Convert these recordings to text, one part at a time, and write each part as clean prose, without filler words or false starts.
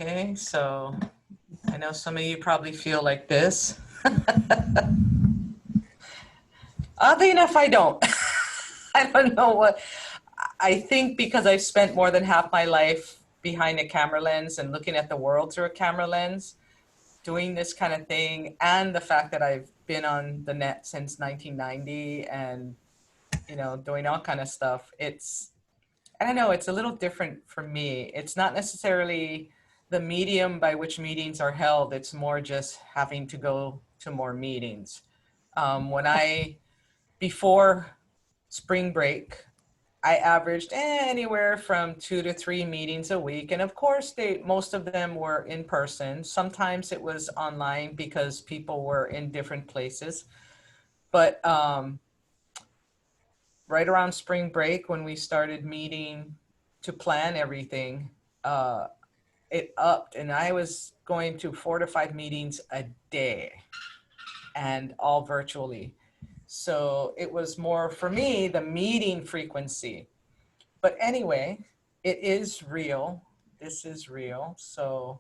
Okay, so I know some of you probably feel like this. Oddly enough, I don't. I don't know what. I think because I've spent more than half my life behind a camera lens and looking at the world through a camera lens, doing this kind of thing, and the fact that I've been on the net since 1990 and, doing all kind of stuff. I don't know, it's a little different for me. It's not necessarily the medium by which meetings are held. It's more just having to go to more meetings. Before spring break, I averaged anywhere from 2 to 3 meetings a week. And of course, most of them were in person. Sometimes it was online because people were in different places. But right around spring break, when we started meeting to plan everything, it upped, and I was going to 4 to 5 meetings a day, and all virtually. So it was more for me the meeting frequency. But anyway, it is real. This is real. So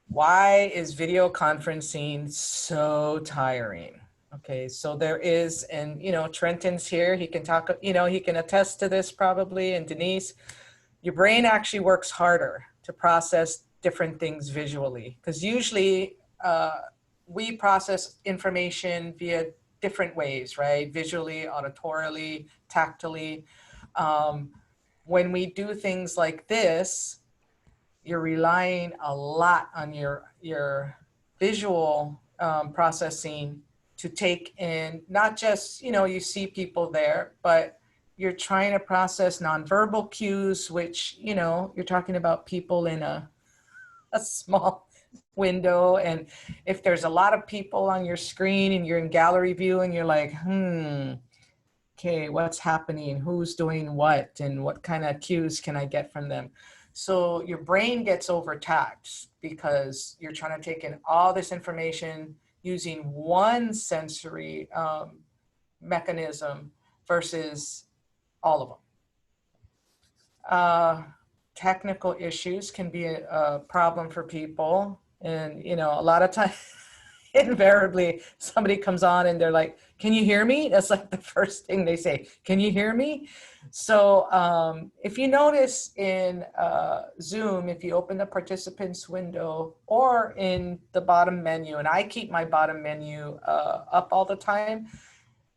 why is video conferencing so tiring? Okay, so there is, and Trenton's here. He can talk, he can attest to this probably, and Denise, your brain actually works harder to process different things visually, because usually we process information via different ways, right? Visually, auditorily, tactily. When we do things like this, you're relying a lot on your visual processing to take in, not just, you see people there, but you're trying to process nonverbal cues, which, you're talking about people in a small window. And if there's a lot of people on your screen and you're in gallery view and you're like, okay, what's happening? Who's doing what? And what kind of cues can I get from them? So your brain gets overtaxed because you're trying to take in all this information using one sensory mechanism versus all of them. Technical issues can be a problem for people. And, a lot of times, invariably, somebody comes on and they're like, can you hear me? That's like the first thing they say. Can you hear me? So if you notice in Zoom, if you open the participants window or in the bottom menu, and I keep my bottom menu up all the time,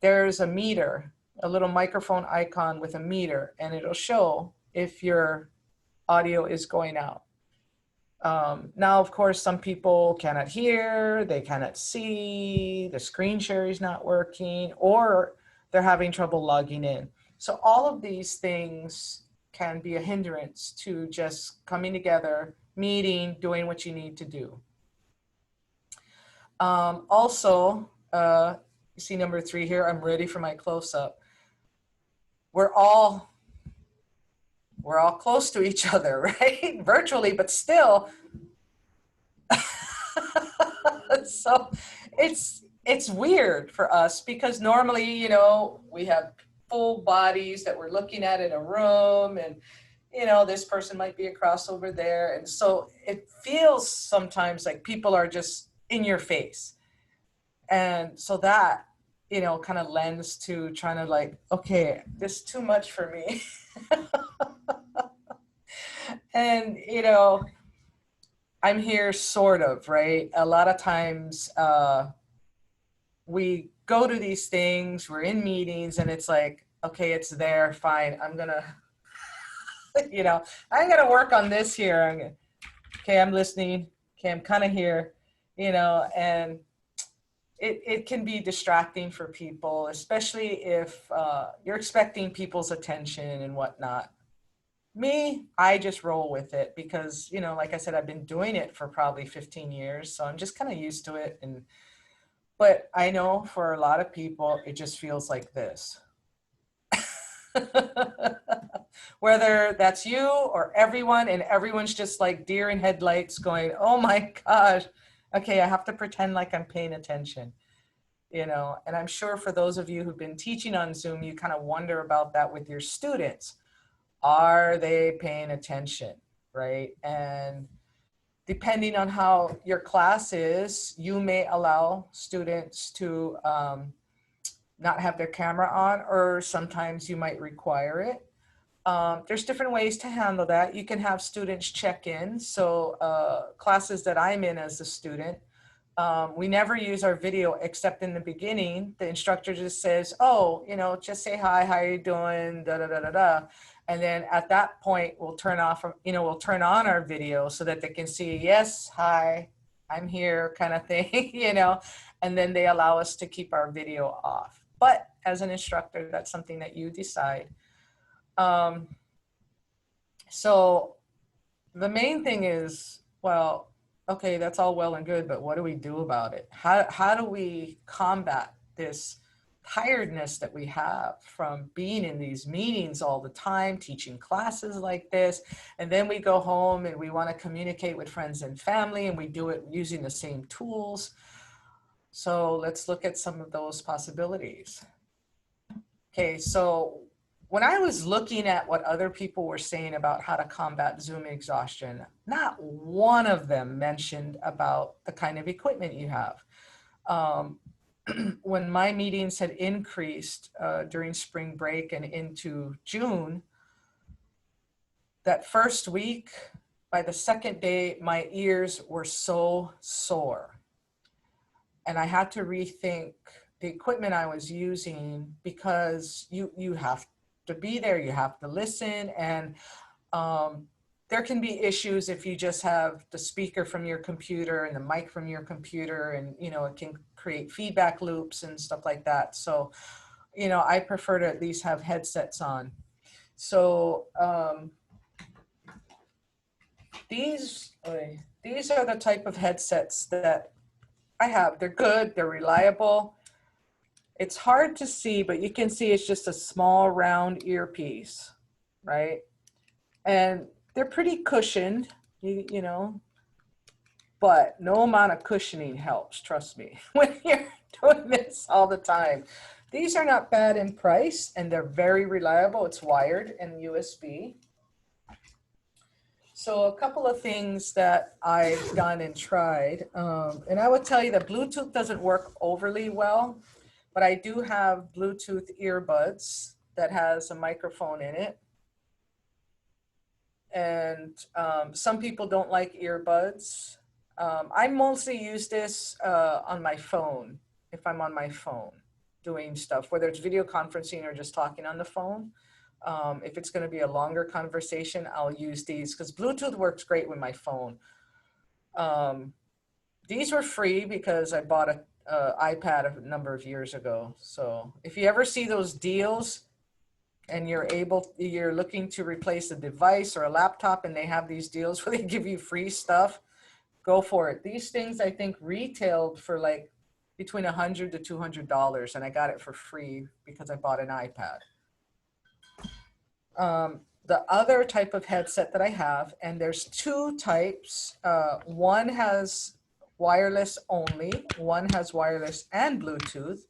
there's a meter, a little microphone icon with a meter, and it'll show if your audio is going out. Now, of course, some people cannot hear, they cannot see, the screen share is not working, or they're having trouble logging in. So all of these things can be a hindrance to just coming together, meeting, doing what you need to do. Also, you see number 3 here, I'm ready for my close-up. We're all close to each other, right? Virtually, but still. So it's weird for us because normally, we have full bodies that we're looking at in a room, and, this person might be across over there. And so it feels sometimes like people are just in your face. And so that, kind of lends to trying to like, okay, this is too much for me. And, I'm here sort of, right? A lot of times we go to these things, we're in meetings, and it's like, okay, it's there, fine. I'm gonna, I'm gonna work on this here. Okay, I'm listening. Okay, I'm kind of here, and it can be distracting for people, especially if you're expecting people's attention and whatnot. Me, I just roll with it because, like I said, I've been doing it for probably 15 years. So I'm just kind of used to it. But I know for a lot of people, it just feels like this. Whether that's you or everyone, and everyone's just like deer in headlights going, oh my gosh, okay, I have to pretend like I'm paying attention. And I'm sure for those of you who've been teaching on Zoom, you kind of wonder about that with your students. Are they paying attention? right? And depending on how your class is, you may allow students to not have their camera on, or sometimes you might require it. There's different ways to handle that. You can have students check in. So classes that I'm in as a student, we never use our video except in the beginning. The instructor just says, oh, you know, just say hi, how are you doing, da da da da da. And then at that point, we'll turn off, you know, we'll turn on our video so that they can see, yes, hi, I'm here kind of thing, you know, and then they allow us to keep our video off. But as an instructor, that's something that you decide. So the main thing is, well, okay, that's all well and good, but what do we do about it? How do we combat this tiredness that we have from being in these meetings all the time, teaching classes like this, and then we go home and we want to communicate with friends and family, and we do it using the same tools. So let's look at some of those possibilities. Okay, so when I was looking at what other people were saying about how to combat Zoom exhaustion, not one of them mentioned about the kind of equipment you have. When my meetings had increased during spring break and into June, that first week, by the second day, my ears were so sore. And I had to rethink the equipment I was using, because you have to be there, you have to listen, and there can be issues if you just have the speaker from your computer and the mic from your computer, and you know, it can create feedback loops and stuff like that. So, you know, I prefer to at least have headsets on. So these are the type of headsets that I have. They're good, they're reliable. It's hard to see, but you can see it's just a small round earpiece, right? And they're pretty cushioned, you know, but no amount of cushioning helps, trust me, when you're doing this all the time. These are not bad in price, and they're very reliable. It's wired and USB. So a couple of things that I've done and tried, and I would tell you that Bluetooth doesn't work overly well, but I do have Bluetooth earbuds that has a microphone in it. And some people don't like earbuds. I mostly use this on my phone, if I'm on my phone doing stuff, whether it's video conferencing or just talking on the phone. If it's going to be a longer conversation, I'll use these, because Bluetooth works great with my phone. These were free because I bought an iPad a number of years ago. So if you ever see those deals and you're looking to replace a device or a laptop, and they have these deals where they give you free stuff, go for it. These things I think retailed for like between $100 to $200, and I got it for free because I bought an iPad. The other type of headset that I have, and there's two types. One has wireless only, one has wireless and Bluetooth,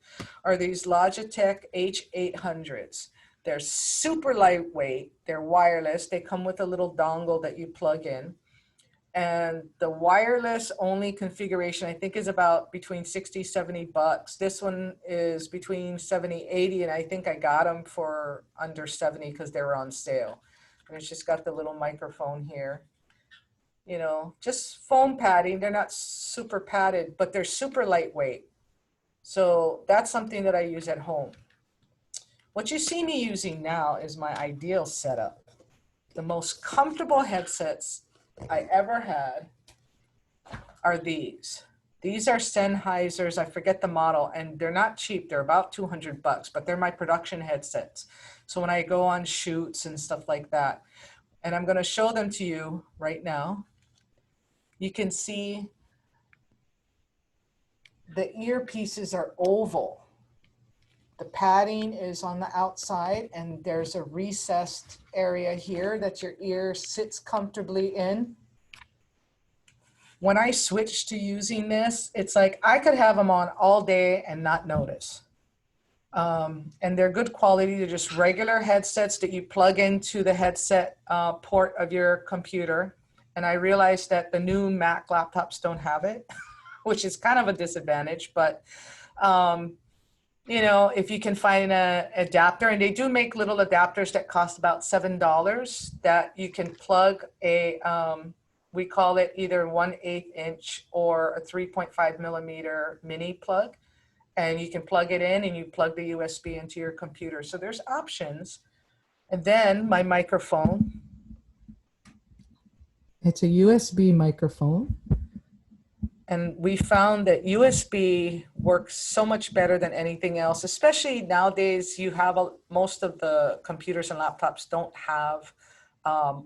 are these Logitech H800s. They're super lightweight, they're wireless, they come with a little dongle that you plug in. And the wireless only configuration, I think, is about between 60, 70 bucks. This one is between 70, 80, and I think I got them for under 70 because they were on sale. And it's just got the little microphone here. You know, just foam padding. They're not super padded, but they're super lightweight. So that's something that I use at home. What you see me using now is my ideal setup. The most comfortable headsets I ever had are these. These are Sennheisers, I forget the model, and they're not cheap. They're about 200 bucks, but they're my production headsets. So when I go on shoots and stuff like that, and I'm gonna show them to you right now, you can see the earpieces are oval. The padding is on the outside, and there's a recessed area here that your ear sits comfortably in. When I switch to using this, it's like I could have them on all day and not notice. And they're good quality. They're just regular headsets that you plug into the headset port of your computer. And I realized that the new Mac laptops don't have it, which is kind of a disadvantage. But you know, if you can find an adapter, and they do make little adapters that cost about $7 that you can plug a, we call it either 1/8 inch or a 3.5 millimeter mini plug. And you can plug it in and you plug the USB into your computer. So there's options. And then my microphone. It's a USB microphone. And we found that USB works so much better than anything else, especially nowadays. You have most of the computers and laptops don't have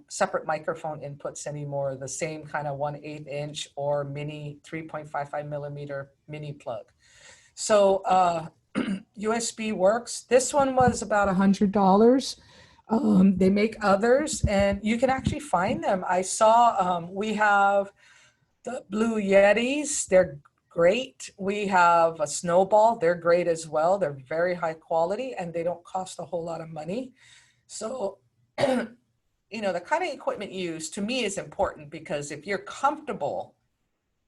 separate microphone inputs anymore, the same kind of 1/8 inch or mini 3.55 millimeter mini plug. So USB works. This one was about $100. They make others and you can actually find them. I saw we have the Blue Yetis, they're great. We have a Snowball, they're great as well. They're very high quality and they don't cost a whole lot of money. So, you know, the kind of equipment used to me is important because if you're comfortable,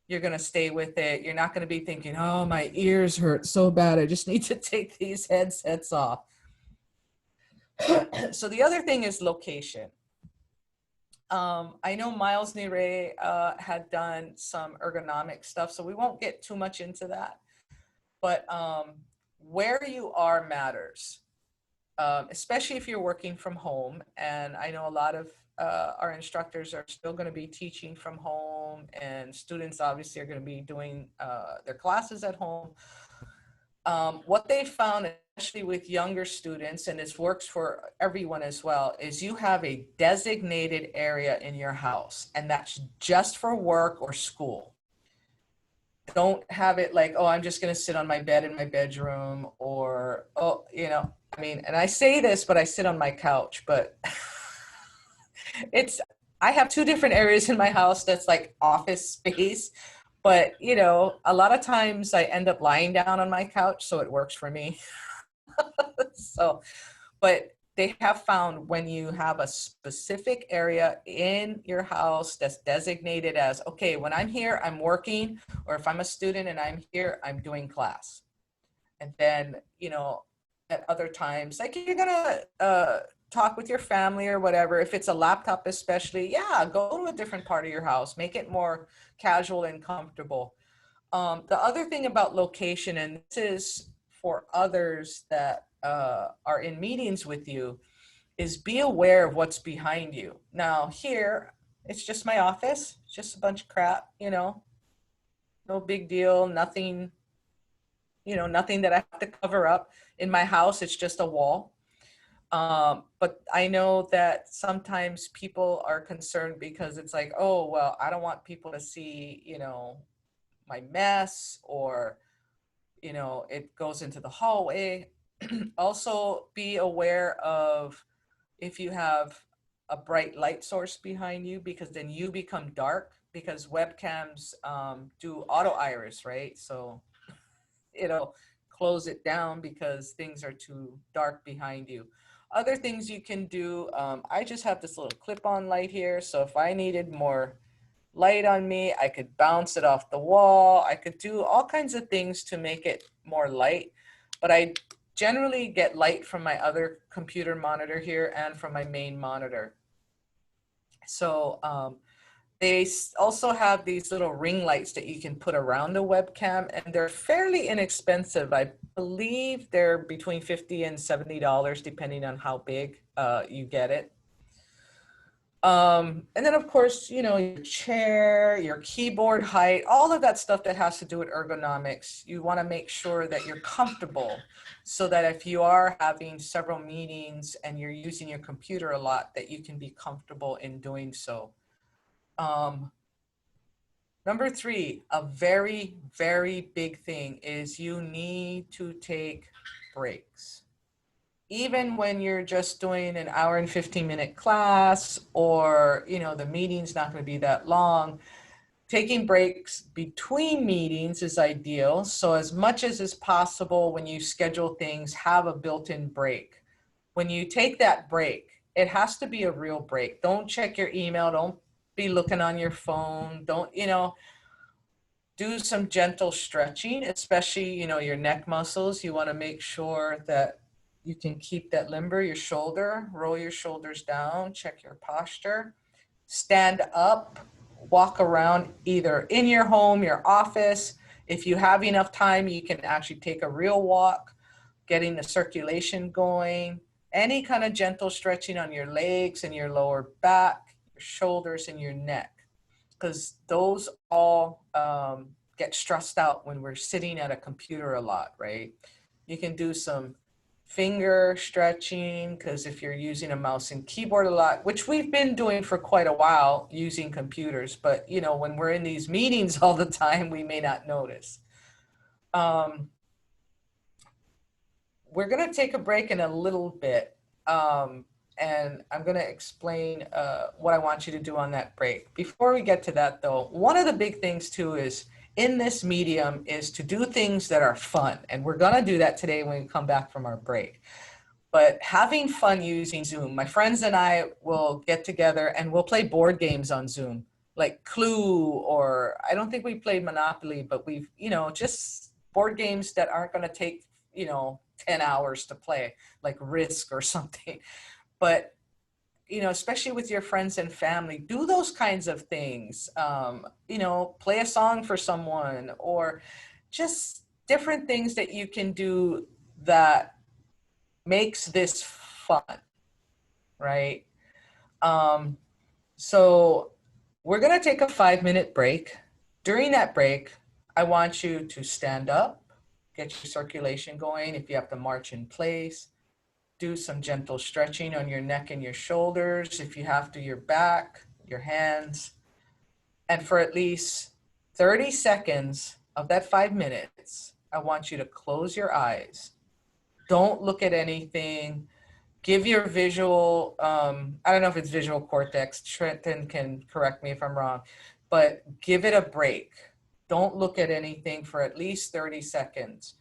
you're going to stay with it. You're not going to be thinking, oh, my ears hurt so bad. I just need to take these headsets off. So the other thing is location. I know Miles Nere had done some ergonomic stuff, so we won't get too much into that. But where you are matters, especially if you're working from home. And I know a lot of our instructors are still going to be teaching from home, and students obviously are going to be doing their classes at home. What they found, especially with younger students, and this works for everyone as well, is you have a designated area in your house, and that's just for work or school. Don't have it like, oh, I'm just going to sit on my bed in my bedroom, or, oh, you know, I mean, and I say this, but I sit on my couch, but I have two different areas in my house that's like office space. But, you know, a lot of times I end up lying down on my couch, so it works for me. So, but they have found when you have a specific area in your house that's designated as, okay, when I'm here, I'm working, or if I'm a student and I'm here, I'm doing class. And then, you know, at other times, like you're gonna talk with your family or whatever, if it's a laptop especially, yeah, go to a different part of your house, make it more casual and comfortable. The other thing about location, and this is for others that are in meetings with you, is be aware of what's behind you. Now here, it's just my office, just a bunch of crap, you know, no big deal, nothing, you know, nothing that I have to cover up. In my house, it's just a wall. But I know that sometimes people are concerned because it's like, oh, well, I don't want people to see, you know, my mess, or, you know, it goes into the hallway. Also be aware of if you have a bright light source behind you, because then you become dark, because webcams do auto iris, right? So it'll close it down because things are too dark behind you. Other things you can do, I just have this little clip-on light here. So if I needed more light on me, I could bounce it off the wall. I could do all kinds of things to make it more light. But I generally get light from my other computer monitor here and from my main monitor. So they also have these little ring lights that you can put around the webcam, and they're fairly inexpensive. I believe they're between $50 and $70, depending on how big you get it. And then of course, you know, your chair, your keyboard height, all of that stuff that has to do with ergonomics. You want to make sure that you're comfortable, so that if you are having several meetings and you're using your computer a lot, that you can be comfortable in doing so. Number 3, a very, very big thing is you need to take breaks. Even when you're just doing an hour and 15-minute class, or, you know, the meeting's not going to be that long, taking breaks between meetings is ideal. So as much as is possible when you schedule things, have a built-in break. When you take that break, it has to be a real break. Don't check your email. Don't be looking on your phone. Don't, do some gentle stretching, especially, your neck muscles. You want to make sure that you can keep that limber, your shoulder, roll your shoulders down, check your posture, stand up, walk around either in your home, your office. If you have enough time, you can actually take a real walk, getting the circulation going, any kind of gentle stretching on your legs and your lower back, your shoulders and your neck, because those all get stressed out when we're sitting at a computer a lot, right? You can do some finger stretching, because if you're using a mouse and keyboard a lot, which we've been doing for quite a while using computers, but when we're in these meetings all the time, we may not notice. We're going to take a break in a little bit. And I'm going to explain what I want you to do on that break. Before we get to that, though, one of the big things, too, is in this medium is to do things that are fun. And we're going to do that today when we come back from our break. But having fun using Zoom, my friends and I will get together and we'll play board games on Zoom, like Clue, or I don't think we played Monopoly, but we've, just board games that aren't going to take, 10 hours to play, like Risk or something. But especially with your friends and family, do those kinds of things. Play a song for someone, or just different things that you can do that makes this fun, right? So we're gonna take a 5-minute break. During that break, I want you to stand up, get your circulation going. If you have to march in place, do some gentle stretching on your neck and your shoulders. If you have to, your back, your hands. And for at least 30 seconds of that 5 minutes, I want you to close your eyes. Don't look at anything. Give your visual, I don't know if it's visual cortex, Trenton can correct me if I'm wrong, but give it a break. Don't look at anything for at least 30 seconds.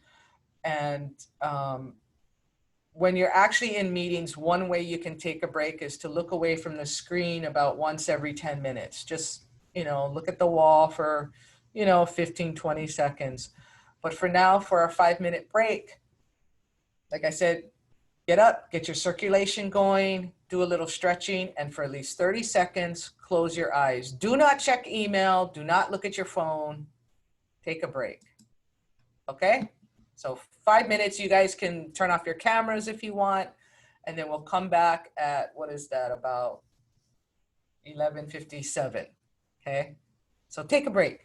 And when you're actually in meetings, one way you can take a break is to look away from the screen about once every 10 minutes. Just, look at the wall for, 15, 20 seconds. But for now, for our 5-minute break, like I said, get up, get your circulation going, do a little stretching, and for at least 30 seconds, close your eyes. Do not check email. Do not look at your phone. Take a break. Okay? So 5 minutes, you guys can turn off your cameras if you want, and then we'll come back at, what is that, about 11:57, okay? So take a break.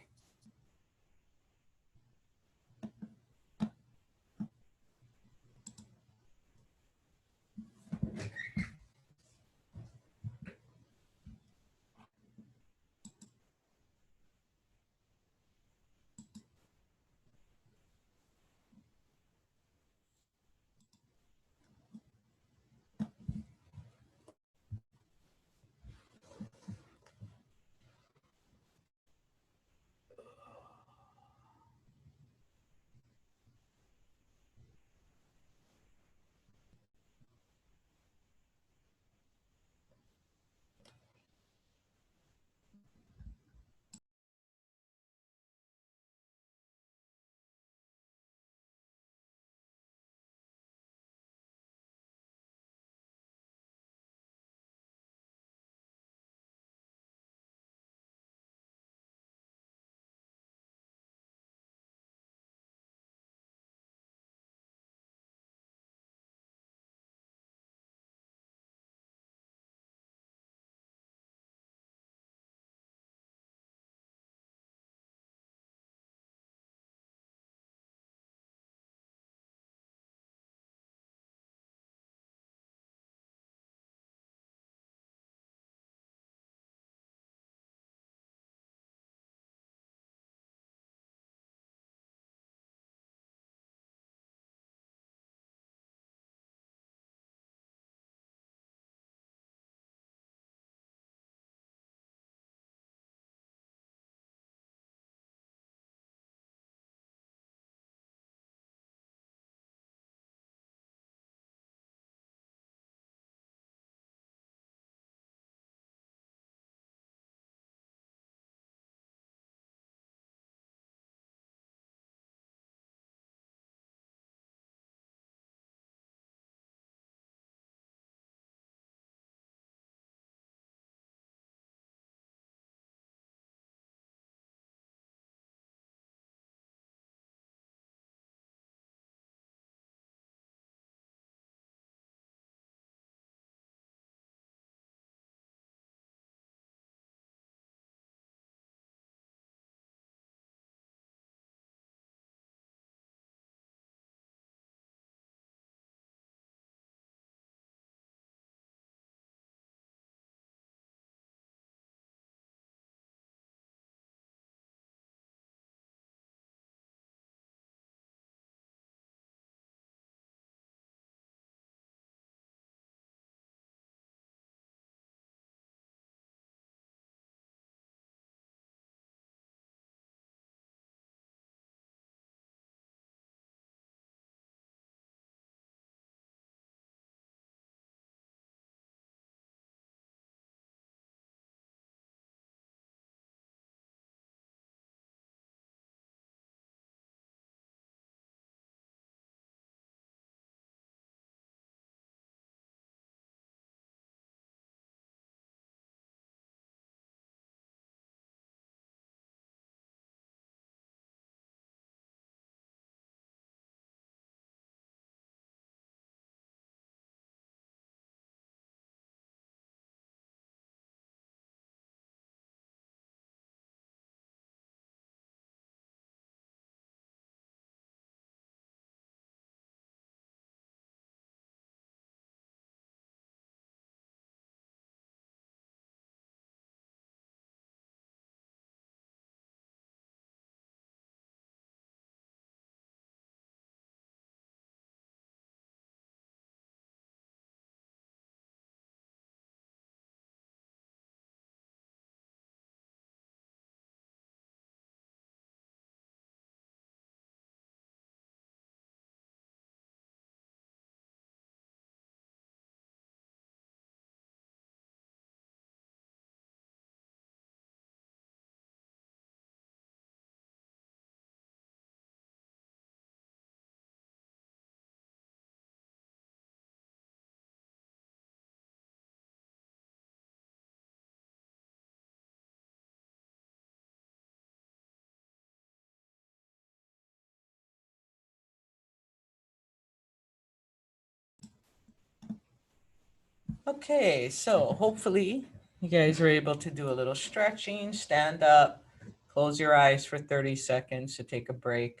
Okay, so hopefully you guys are able to do a little stretching, stand up, close your eyes for 30 seconds to take a break,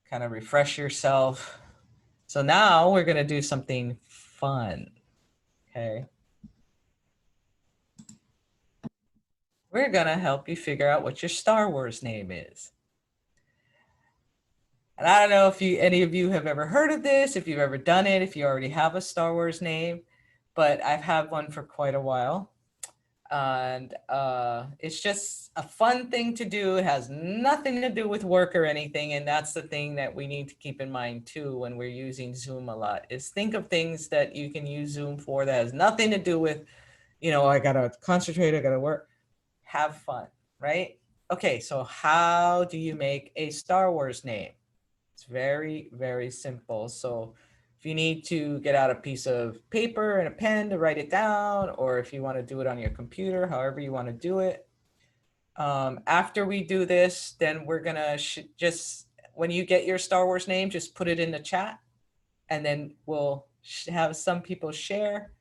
kind of refresh yourself. So now we're going to do something fun. Okay. We're going to help you figure out what your Star Wars name is. And I don't know if any of you have ever heard of this, if you've ever done it, if you already have a Star Wars name, but I've had one for quite a while. And it's just a fun thing to do. It has nothing to do with work or anything. And that's the thing that we need to keep in mind too when we're using Zoom a lot, is think of things that you can use Zoom for that has nothing to do with, I gotta concentrate, I gotta work. Have fun, right? Okay, so how do you make a Star Wars name? It's very, very simple. So if you need to get out a piece of paper and a pen to write it down, or if you want to do it on your computer, however you want to do it. After we do this, then we're going to just, when you get your Star Wars name, just put it in the chat, and then we'll have some people share.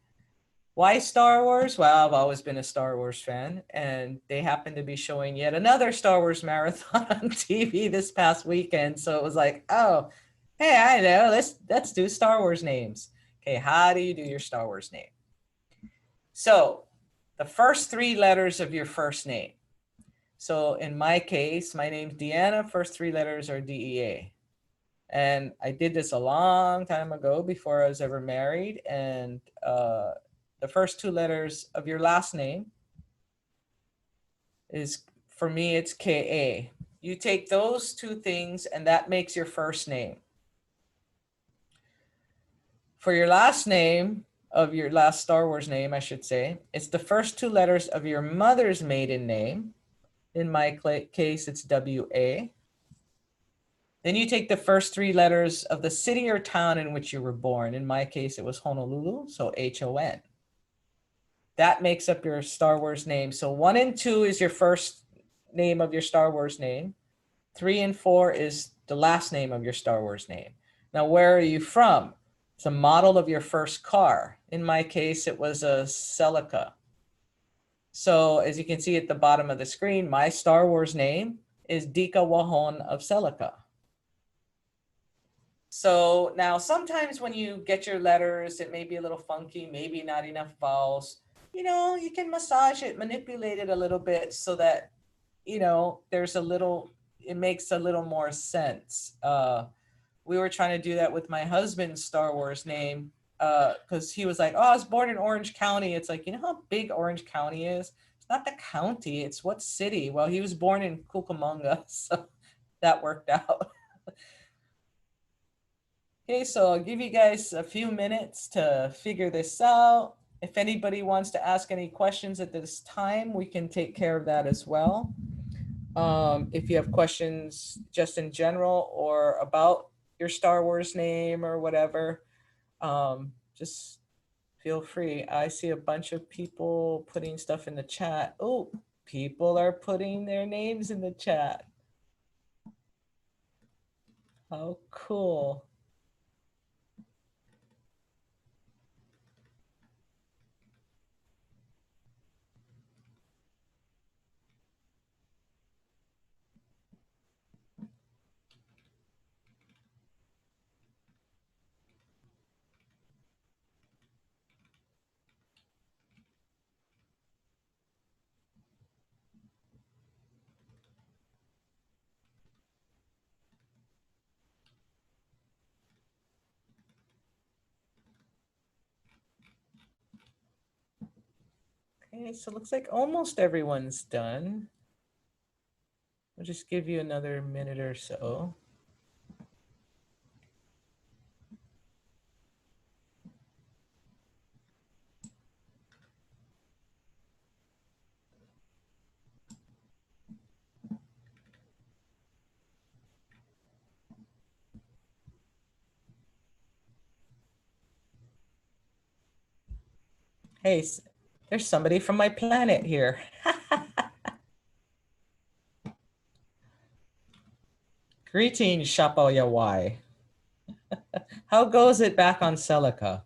Why Star Wars? Well, I've always been a Star Wars fan, and they happen to be showing yet another Star Wars marathon on TV this past weekend. So it was like, oh, hey, I know, let's do Star Wars names. Okay, how do you do your Star Wars name? So the first 3 letters of your first name. So in my case, my name's Deanna, first 3 letters are DEA. And I did this a long time ago before I was ever married. And the first 2 letters of your last name is, for me, it's KA. You take those 2 things and that makes your first name. For your last name, of your last Star Wars name, I should say, it's the first 2 letters of your mother's maiden name. In my case, it's WA. Then you take the first 3 letters of the city or town in which you were born. In my case, it was Honolulu, so HON. That makes up your Star Wars name. So 1 and 2 is your first name of your Star Wars name. 3 and 4 is the last name of your Star Wars name. Now, where are you from? It's a model of your first car. In my case, it was a Celica. So as you can see at the bottom of the screen, my Star Wars name is Dika Wahon of Celica. So now sometimes when you get your letters, it may be a little funky, maybe not enough vowels. You can massage it, manipulate it a little bit so that, there's it makes a little more sense. We were trying to do that with my husband's Star Wars name because he was like, oh, I was born in Orange County. It's like, you know how big Orange County is? It's not the county, it's what city? Well, he was born in Cucamonga, so that worked out. Okay, so I'll give you guys a few minutes to figure this out. If anybody wants to ask any questions at this time, we can take care of that as well. If you have questions just in general or about your Star Wars name or whatever, just feel free. I see a bunch of people putting stuff in the chat. Oh, people are putting their names in the chat. How cool. Okay, so it looks like almost everyone's done. I'll just give you another minute or so. Hey, there's somebody from my planet here. Greetings, Shapo Yawai. How goes it back on Celica?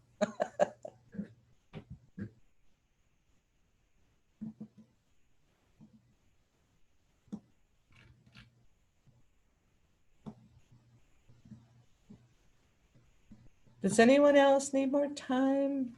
Does anyone else need more time?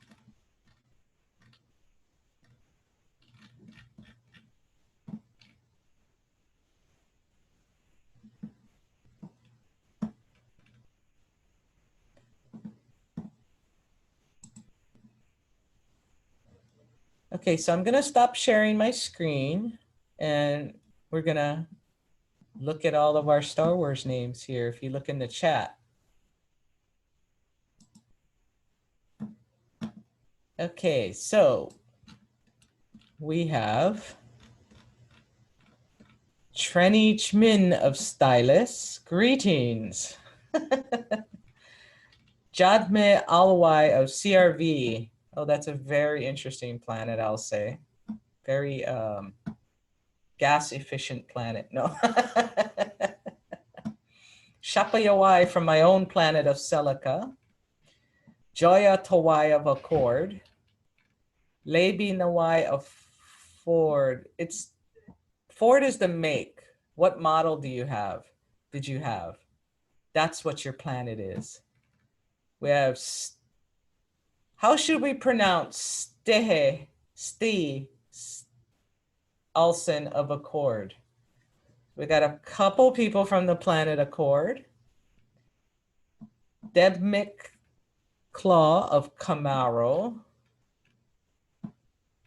Okay, so I'm gonna stop sharing my screen and we're gonna look at all of our Star Wars names here. If you look in the chat. Okay, so we have Trenny Chmin of Stylus. Greetings. Jadme Alawai of CRV. Oh, that's a very interesting planet, I'll say. Very gas efficient planet. No. Shapayawai from my own planet of Celica. Joya Tawai of Accord. Labi Nawai of Ford. Ford is the make. What model do you have? Did you have? That's what your planet is. We have, how should we pronounce Stehe, Olsen of Accord? We got a couple people from the planet Accord. Debmik Claw of Camaro.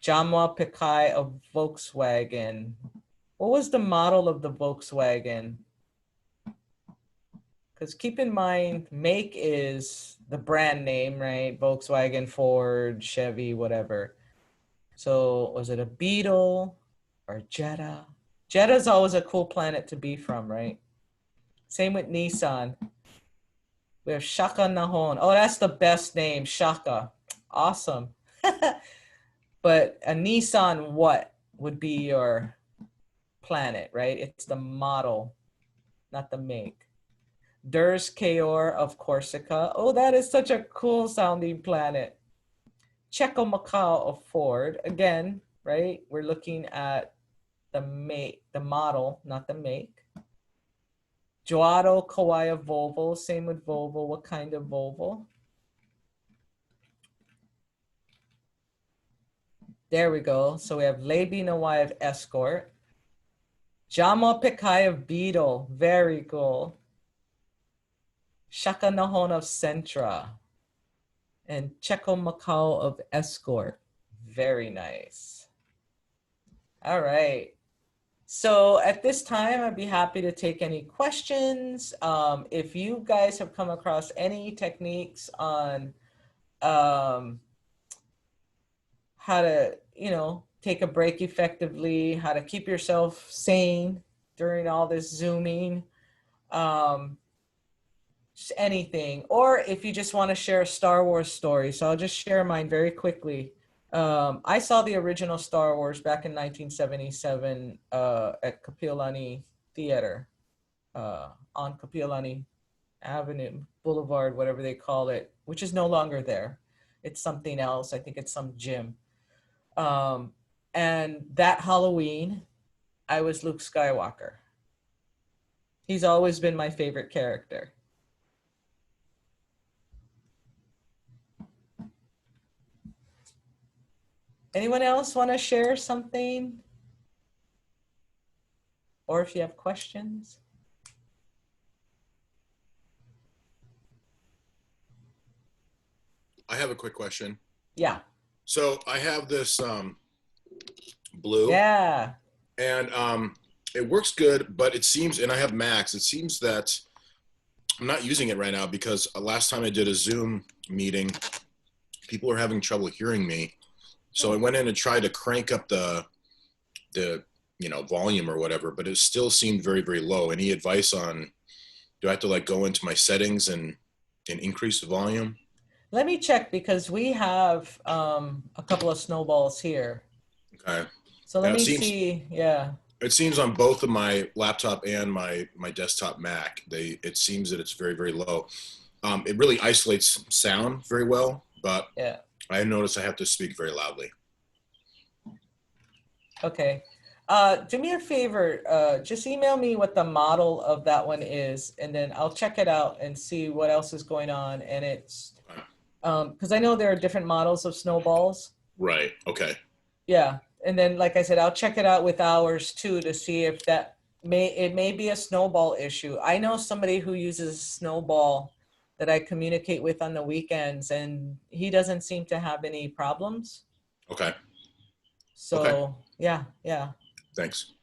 Jamwa Pikai of Volkswagen. What was the model of the Volkswagen? Because keep in mind, make is the brand name, right? Volkswagen, Ford, Chevy, whatever. So was it a Beetle or Jetta? Jetta's always a cool planet to be from, right? Same with Nissan. We have Shaka Nahon. Oh, that's the best name, Shaka. Awesome. But a Nissan what would be your planet, right? It's the model, not the make. Durs Kayor of Corsica. Oh, that is such a cool sounding planet. Checo Macau of Ford. Again, right? We're looking at the make, the model, not the make. Joado Kawai of Volvo. Same with Volvo. What kind of Volvo? There we go. So we have Labi Nawai of Escort. Jamo Pikai of Beetle. Very cool. Shaka Nahon of Sentra. And Checo Macau of Escort. Very nice. All right. So at this time, I'd be happy to take any questions. If you guys have come across any techniques on how to, take a break effectively, how to keep yourself sane during all this Zooming, just anything, or if you just want to share a Star Wars story. So I'll just share mine very quickly. I saw the original Star Wars back in 1977 at Kapiolani Theater on Kapiolani Avenue, Boulevard, whatever they call it, which is no longer there. It's something else. I think it's some gym. And that Halloween, I was Luke Skywalker. He's always been my favorite character. Anyone else want to share something? Or if you have questions? I have a quick question. Yeah. So I have this blue. Yeah. And it works good, but it seems, and I have Max, it seems that I'm not using it right now because last time I did a Zoom meeting, people were having trouble hearing me. So I went in and tried to crank up the volume or whatever, but it still seemed very, very low. Any advice on, do I have to like go into my settings and increase the volume? Let me check because we have a couple of snowballs here. Okay. So let me see. Yeah. It seems on both of my laptop and my desktop Mac, it seems that it's very, very low. It really isolates sound very well, but yeah, I notice I have to speak very loudly. Okay. Do me a favor, just email me what the model of that one is, and then I'll check it out and see what else is going on. And it's, because I know there are different models of snowballs. Right. Okay. Yeah. And then, like I said, I'll check it out with ours too to see if it may be a snowball issue. I know somebody who uses snowball that I communicate with on the weekends, and he doesn't seem to have any problems. Okay. Okay. So yeah, yeah. Thanks.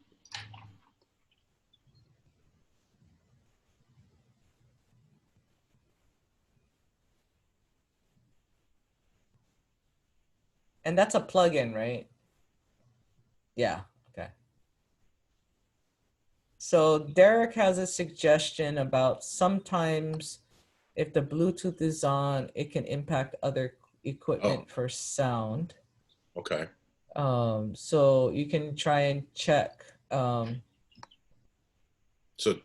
And that's a plugin, right? Yeah. Okay. So Derek has a suggestion about sometimes if the Bluetooth is on, it can impact other equipment for sound. Okay. So you can try and check. So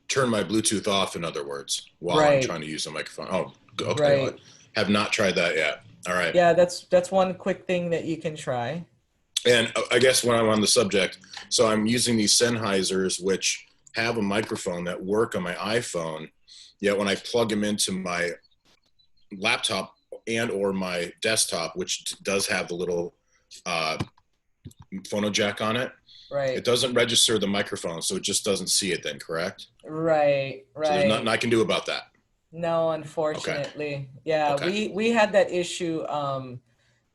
turn my Bluetooth off, in other words, while I'm Right. trying to use the microphone. Oh, okay. Right. Have not tried that yet. All right. Yeah, that's one quick thing that you can try. And I guess when I'm on the subject, so I'm using these Sennheisers, which have a microphone that work on my iPhone. Yet when I plug them into my laptop and or my desktop, which does have the little phono jack on it, Right. it doesn't register the microphone, so it just doesn't see it then, correct? Right. So there's Right. nothing I can do about that. No, unfortunately. Okay. Yeah, Okay. we had that issue.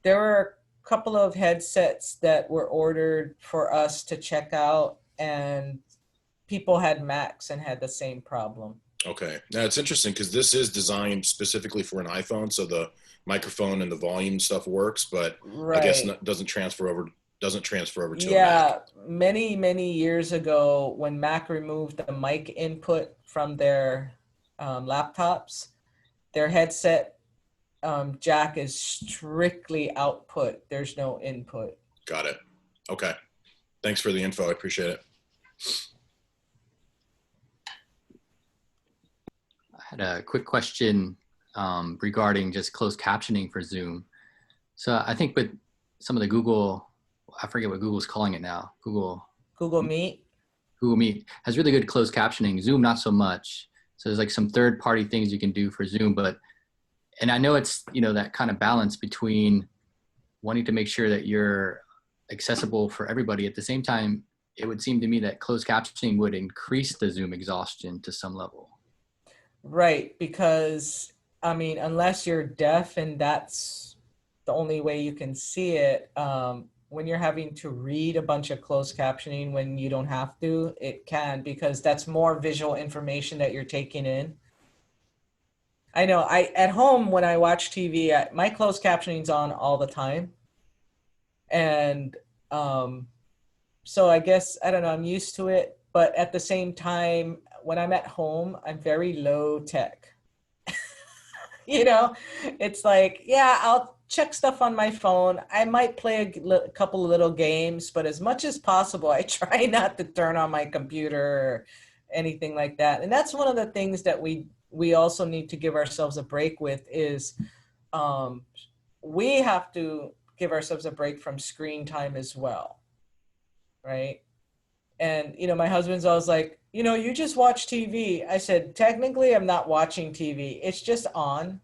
There were a couple of headsets that were ordered for us to check out, and people had Macs and had the same problem. Okay. Now it's interesting because this is designed specifically for an iPhone, so the microphone and the volume stuff works, but I guess Right. doesn't transfer over to a Mac. Yeah, many years ago when Mac removed the mic input from their laptops, their headset jack is strictly output. There's no input. Got it. Okay. Thanks for the info. I appreciate it. I had a quick question regarding just closed captioning for Zoom. So I think with some of the Google, I forget what Google's calling it now. Google Meet. Google Meet has really good closed captioning. Zoom, not so much. So there's like some third-party things you can do for Zoom, and I know it's, that kind of balance between wanting to make sure that you're accessible for everybody. At the same time, it would seem to me that closed captioning would increase the Zoom exhaustion to some level. Right, because I mean, unless you're deaf and that's the only way you can see it, when you're having to read a bunch of closed captioning when you don't have to, it can, because that's more visual information that you're taking in. I know at home when I watch TV, my closed captioning's on all the time. And so I guess, I don't know, I'm used to it. But at the same time, when I'm at home, I'm very low tech. It's like, yeah, I'll check stuff on my phone. I might play a couple of little games, but as much as possible, I try not to turn on my computer or anything like that. And that's one of the things that we also need to give ourselves a break with is we have to give ourselves a break from screen time as well. Right. And, my husband's always like, you just watch TV. I said, technically, I'm not watching TV. It's just on.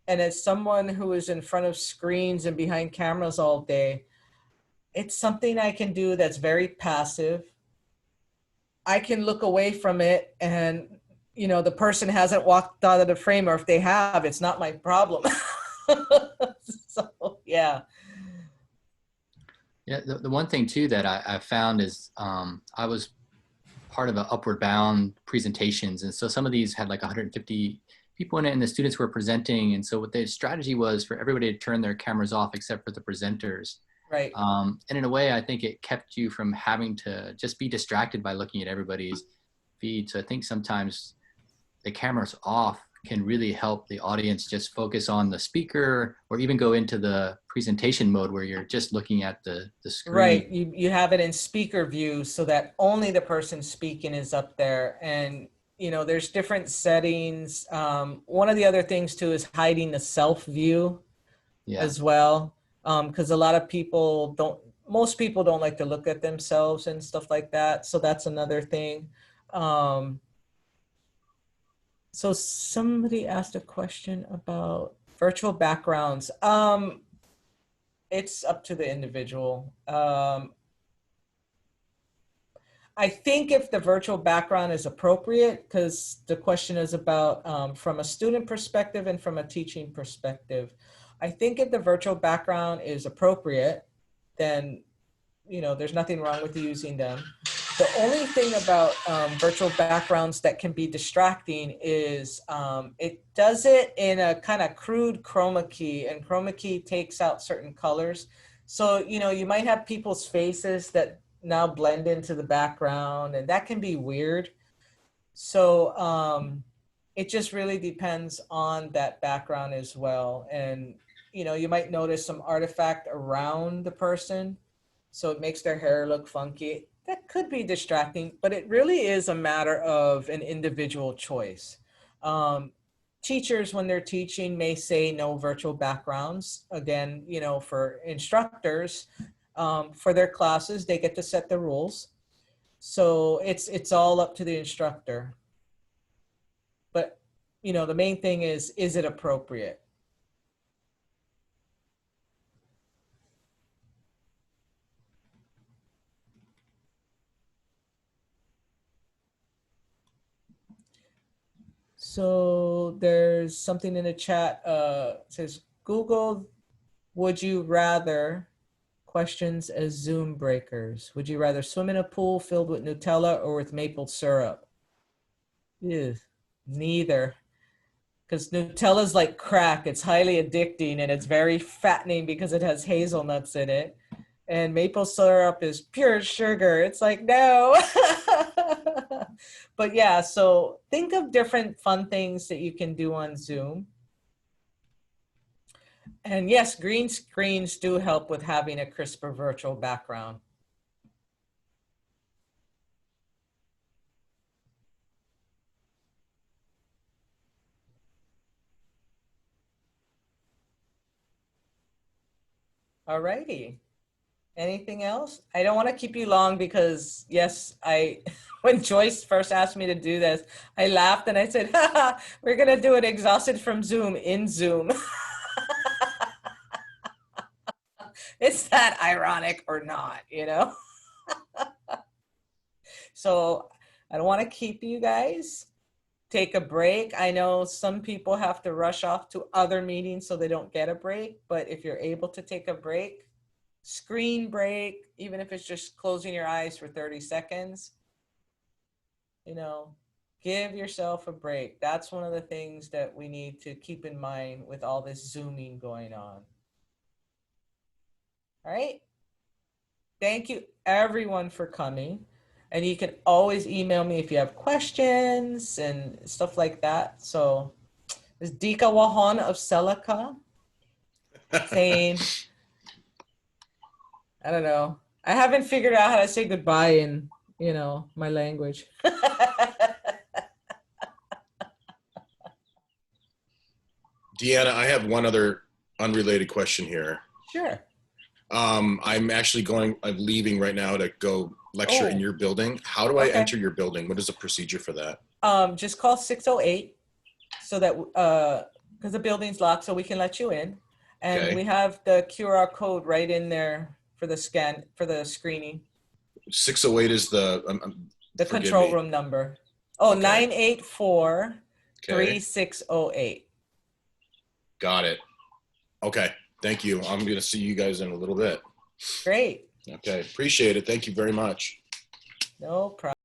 And as someone who is in front of screens and behind cameras all day, it's something I can do that's very passive. I can look away from it and, the person hasn't walked out of the frame, or if they have, it's not my problem. So, yeah. Yeah, the one thing too that I found is I was part of an Upward Bound presentations, and so some of these had like 150 people in it, and the students were presenting, and so what the strategy was for everybody to turn their cameras off except for the presenters. Right. And in a way, I think it kept you from having to just be distracted by looking at everybody's feed. So I think sometimes the cameras off can really help the audience just focus on the speaker, or even go into the presentation mode where you're just looking at the screen. Right. You have it in speaker view so that only the person speaking is up there. And, there's different settings. One of the other things too is hiding the self view as well. Because a lot of people most people don't like to look at themselves and stuff like that. So that's another thing. So somebody asked a question about virtual backgrounds. It's up to the individual. I think if the virtual background is appropriate, because the question is about from a student perspective and from a teaching perspective. I think if the virtual background is appropriate, then, you know, there's nothing wrong with using them. The only thing about virtual backgrounds that can be distracting is it does it in a kind of crude chroma key, and chroma key takes out certain colors. So, you know, you might have people's faces that now blend into the background, and that can be weird. So it just really depends on that background as well. And, you know, you might notice some artifact around the person, so it makes their hair look funky. That could be distracting, but it really is a matter of an individual choice. Teachers, when they're teaching, may say no virtual backgrounds. Again, you know, for instructors, for their classes, they get to set the rules. So it's all up to the instructor. But, you know, the main thing is it appropriate? So there's something in the chat, says, Google, would you rather questions as Zoom breakers? Would you rather swim in a pool filled with Nutella or with maple syrup? Ew, neither. Because Nutella is like crack. It's highly addicting and it's very fattening because it has hazelnuts in it. And maple syrup is pure sugar. It's like, no. But yeah, so think of different fun things that you can do on Zoom. And yes, green screens do help with having a crisper virtual background. All righty. Anything else? I don't want to keep you long because yes, when Joyce first asked me to do this, I laughed and I said, haha, we're going to do it exhausted from Zoom in Zoom. It's that ironic or not, you know? So I don't want to keep you guys. Take a break. I know some people have to rush off to other meetings so they don't get a break, but if you're able to take a break, screen break, even if it's just closing your eyes for 30 seconds, you know, give yourself a break. That's one of the things that we need to keep in mind with all this Zooming going on. All right. Thank you everyone for coming. And you can always email me if you have questions and stuff like that. So this Dika Wahan of Celica saying, I don't know. I haven't figured out how to say goodbye in, you know, my language. Deanna, I have one other unrelated question here. Sure. I'm leaving right now to go lecture in your building. How do I enter your building? What is the procedure for that? Just call 608 so that, because the building's locked, so we can let you in. And we have the QR code right in there for the scan, for the screening. 608 is the control room number. Oh, okay. 984-3608. Got it. Okay. Thank you. I'm going to see you guys in a little bit. Great. Okay. Appreciate it. Thank you very much. No problem.